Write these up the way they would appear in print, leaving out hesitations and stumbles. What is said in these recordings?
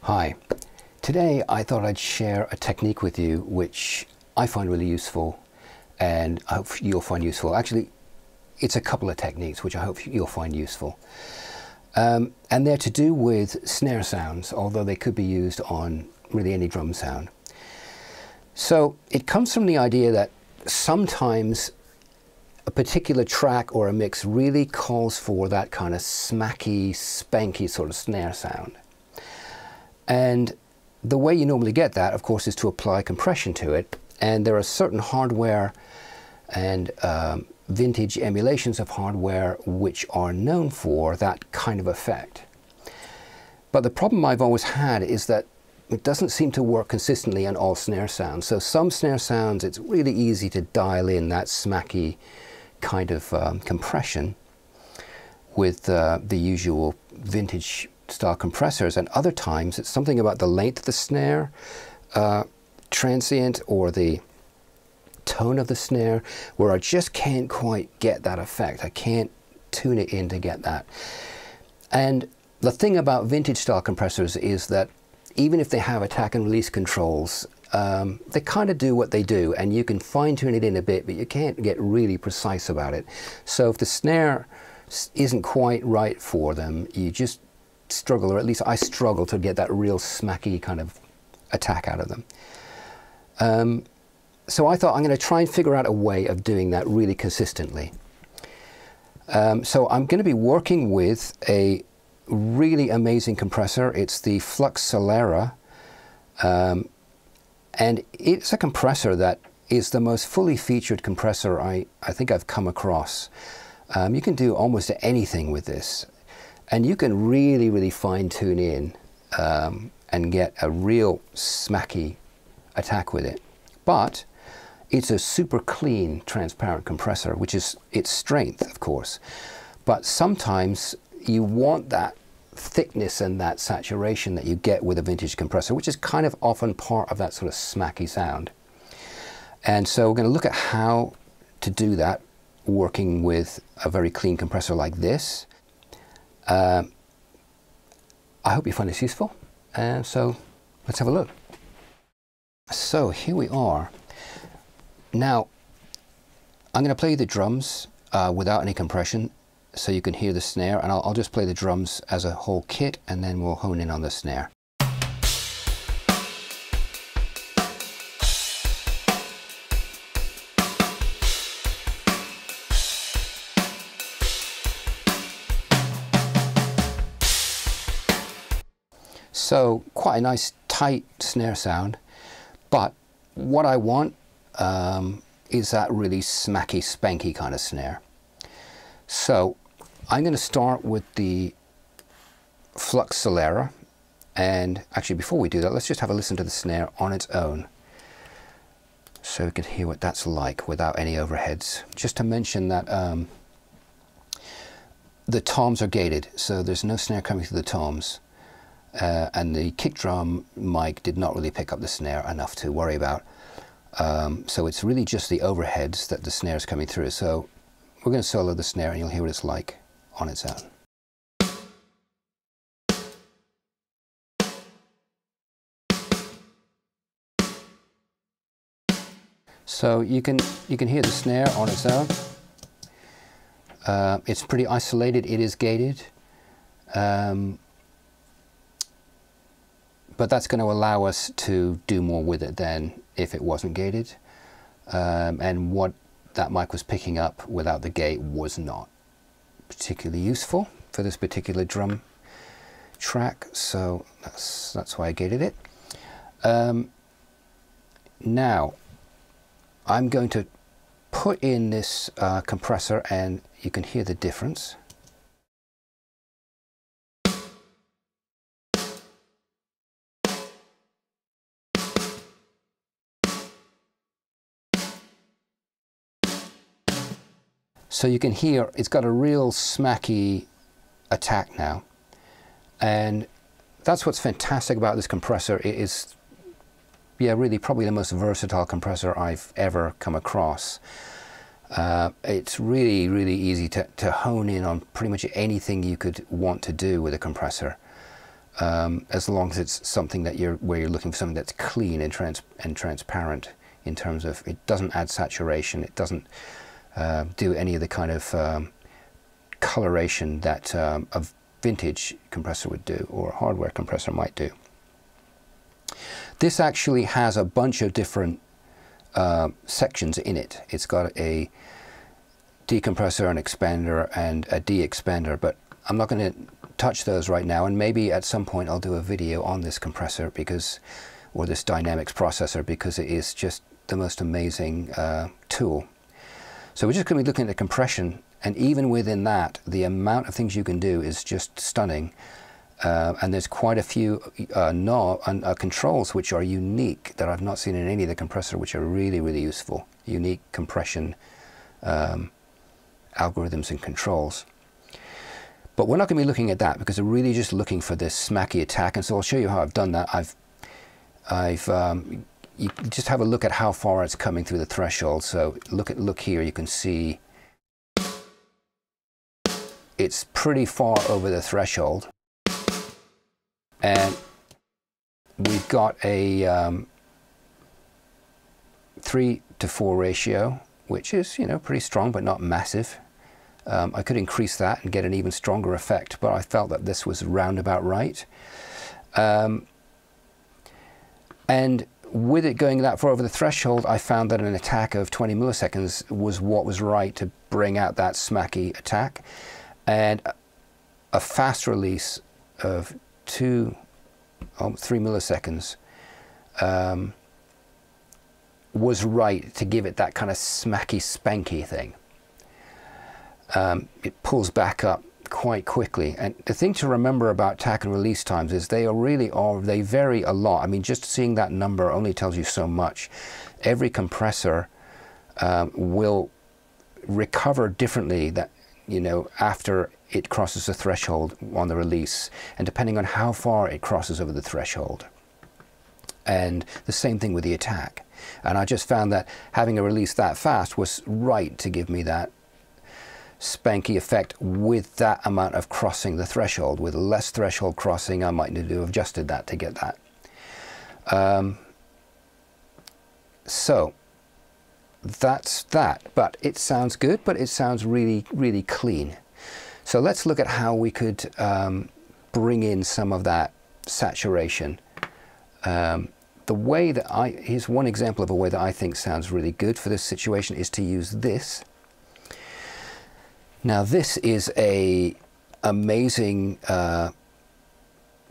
Hi, today I thought I'd share a technique with you which I find really useful and I hope you'll find useful. Actually, it's a couple of techniques which I hope you'll find useful. And they're to do with snare sounds, although they could be used on really any drum sound. So it comes from the idea that sometimes a particular track or a mix really calls for that kind of smacky, spanky sort of snare sound. And the way you normally get that, of course, is to apply compression to it. And there are certain hardware and vintage emulations of hardware which are known for that kind of effect. But the problem I've always had is that it doesn't seem to work consistently on all snare sounds. So some snare sounds, it's really easy to dial in that smacky kind of compression with the usual vintage style compressors, and other times it's something about the length of the snare transient or the tone of the snare where I just can't quite get that effect. I can't tune it in to get that. And the thing about vintage style compressors is that even if they have attack and release controls, they kind of do what they do, and you can fine tune it in a bit, but you can't get really precise about it. So if the snare isn't quite right for them, you just struggle, or at least I struggle, to get that real smacky kind of attack out of them. So I thought I'm going to try and figure out a way of doing that really consistently. So I'm going to be working with a really amazing compressor. It's the Flux Solera, and it's a compressor that is the most fully featured compressor I think I've come across. You can do almost anything with this. And you can really, really fine tune in and get a real smacky attack with it. But it's a super clean, transparent compressor, which is its strength, of course. But sometimes you want that thickness and that saturation that you get with a vintage compressor, which is kind of often part of that sort of smacky sound. And so we're going to look at how to do that working with a very clean compressor like this. I hope you find this useful, so let's have a look. So here we are. Now I'm going to play the drums without any compression so you can hear the snare, and I'll just play the drums as a whole kit and then we'll hone in on the snare. So quite a nice tight snare sound, but what I want is that really smacky, spanky kind of snare. So I'm going to start with the Flux Solera, and actually before we do that, let's just have a listen to the snare on its own so we can hear what that's like without any overheads. Just to mention that the toms are gated, so there's no snare coming through the toms. And the kick drum mic did not really pick up the snare enough to worry about. So it's really just the overheads that the snare is coming through. So we're going to solo the snare and you'll hear what it's like on its own. So you can hear the snare on its own. It's pretty isolated. It is gated. But that's going to allow us to do more with it than if it wasn't gated. And what that mic was picking up without the gate was not particularly useful for this particular drum track, so that's why I gated it. Now I'm going to put in this compressor and you can hear the difference. So you can hear it's got a real smacky attack now, and that's what's fantastic about this compressor. It is, yeah, really probably the most versatile compressor I've ever come across. It's really, really easy to hone in on pretty much anything you could want to do with a compressor. as long as it's something that where you're looking for something that's clean and transparent in terms of it doesn't add saturation, it doesn't do any of the kind of coloration that a vintage compressor would do or a hardware compressor might do. This actually has a bunch of different sections in it. It's got a decompressor, an expander, and a de-expander, but I'm not going to touch those right now, and maybe at some point I'll do a video on this compressor or this dynamics processor, because it is just the most amazing tool. So we're just going to be looking at the compression, and even within that, the amount of things you can do is just stunning. And there's quite a few controls which are unique that I've not seen in any of the compressor, which are really, really useful. Unique compression algorithms and controls. But we're not going to be looking at that because we're really just looking for this smacky attack. And so I'll show you how I've done that. You just have a look at how far it's coming through the threshold. So look here, you can see it's pretty far over the threshold. And we've got a 3:4 ratio, which is, you know, pretty strong but not massive. I could increase that and get an even stronger effect, but I felt that this was roundabout right. And with it going that far over the threshold, I found that an attack of 20 milliseconds was what was right to bring out that smacky attack. And a fast release of 3 milliseconds was right to give it that kind of smacky, spanky thing. It pulls back up quite quickly, and the thing to remember about attack and release times is they vary a lot. I mean, just seeing that number only tells you so much. Every compressor will recover differently, that, you know, after it crosses the threshold on the release, and depending on how far it crosses over the threshold. And the same thing with the attack. And I just found that having a release that fast was right to give me that spanky effect with that amount of crossing the threshold. With less threshold crossing, I might need to have adjusted that to get that. So that's that. But it sounds good, but it sounds really, really clean. So let's look at how we could bring in some of that saturation. The way that here's one example of a way that I think sounds really good for this situation is to use this. Now this is a amazing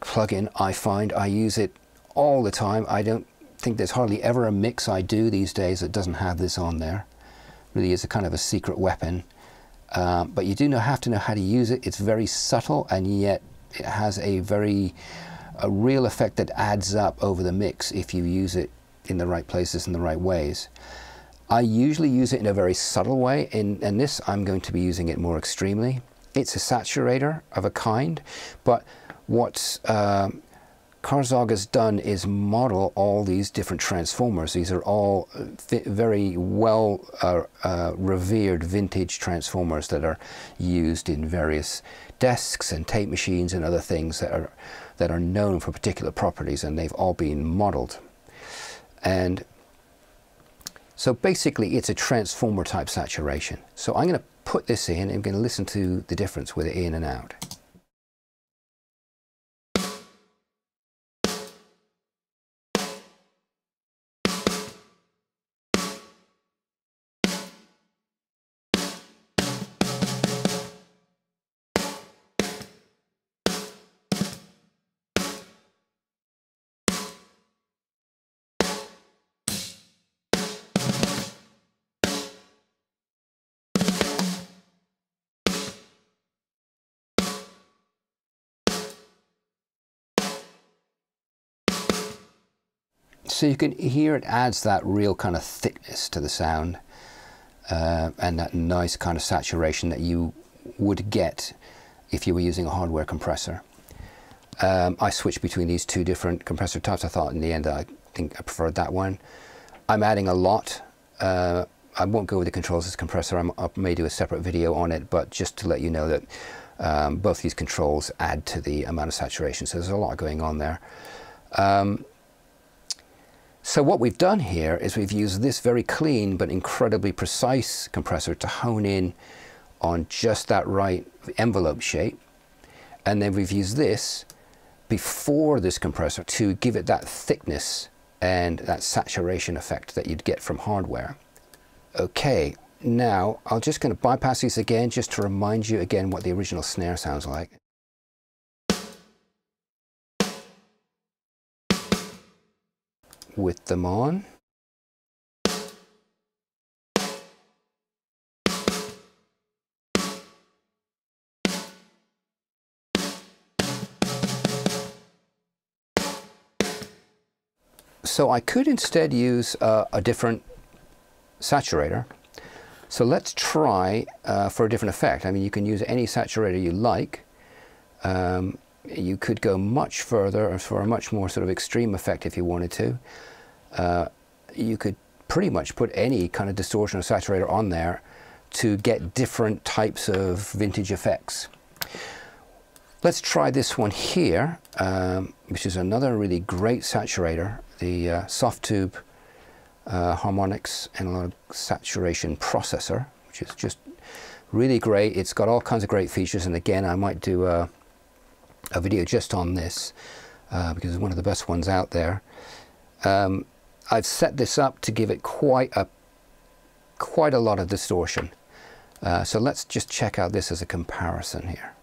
plugin. I find I use it all the time. I don't think there's hardly ever a mix I do these days that doesn't have this on there. Really is a kind of a secret weapon. But you do have to know how to use it. It's very subtle, and yet it has a real effect that adds up over the mix if you use it in the right places in the right ways. I usually use it in a very subtle way. In this, I'm going to be using it more extremely. It's a saturator of a kind, but what Kazrog has done is model all these different transformers. These are all very well revered vintage transformers that are used in various desks and tape machines and other things that are known for particular properties, and they've all been modeled. And so basically it's a transformer type saturation. So I'm going to put this in and I'm going to listen to the difference with it in and out. So you can hear it adds that real kind of thickness to the sound, and that nice kind of saturation that you would get if you were using a hardware compressor. I switched between these two different compressor types. I thought in the end I think I preferred that one. I'm adding a lot. I won't go over the controls of this compressor. I may do a separate video on it, but just to let you know that Both these controls add to the amount of saturation, so there's a lot going on there. So what we've done here is we've used this very clean but incredibly precise compressor to hone in on just that right envelope shape, and then we've used this before this compressor to give it that thickness and that saturation effect that you'd get from hardware. Okay, now I'm just going to bypass these again just to remind you again what the original snare sounds like. With them on. So I could instead use a different saturator. So let's try for a different effect. I mean, you can use any saturator you like. You could go much further for a much more sort of extreme effect if you wanted to. You could pretty much put any kind of distortion or saturator on there to get different types of vintage effects. Let's try this one here, which is another really great saturator, the SoftTube Harmonics Analog Saturation Processor, which is just really great. It's got all kinds of great features, and again, I might do a video just on this because it's one of the best ones out there. I've set this up to give it quite a lot of distortion. So let's just check out this as a comparison here.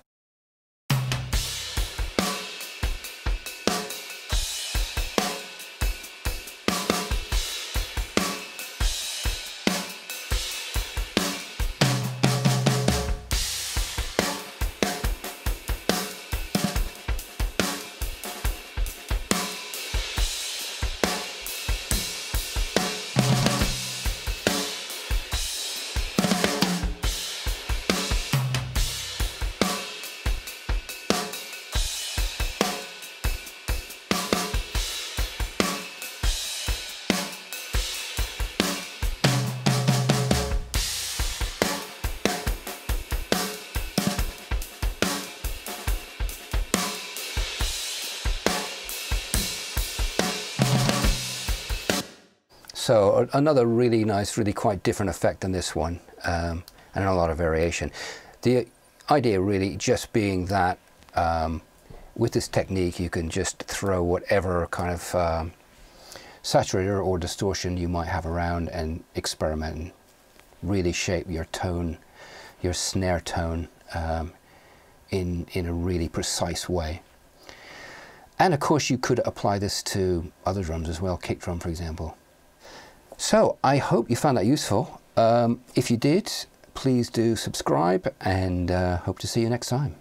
So another really nice, really quite different effect than this one, and a lot of variation. The idea really just being that with this technique you can just throw whatever kind of saturator or distortion you might have around and experiment and really shape your tone, your snare tone in a really precise way. And of course you could apply this to other drums as well, kick drum for example. So I hope you found that useful. If you did, please do subscribe, and hope to see you next time.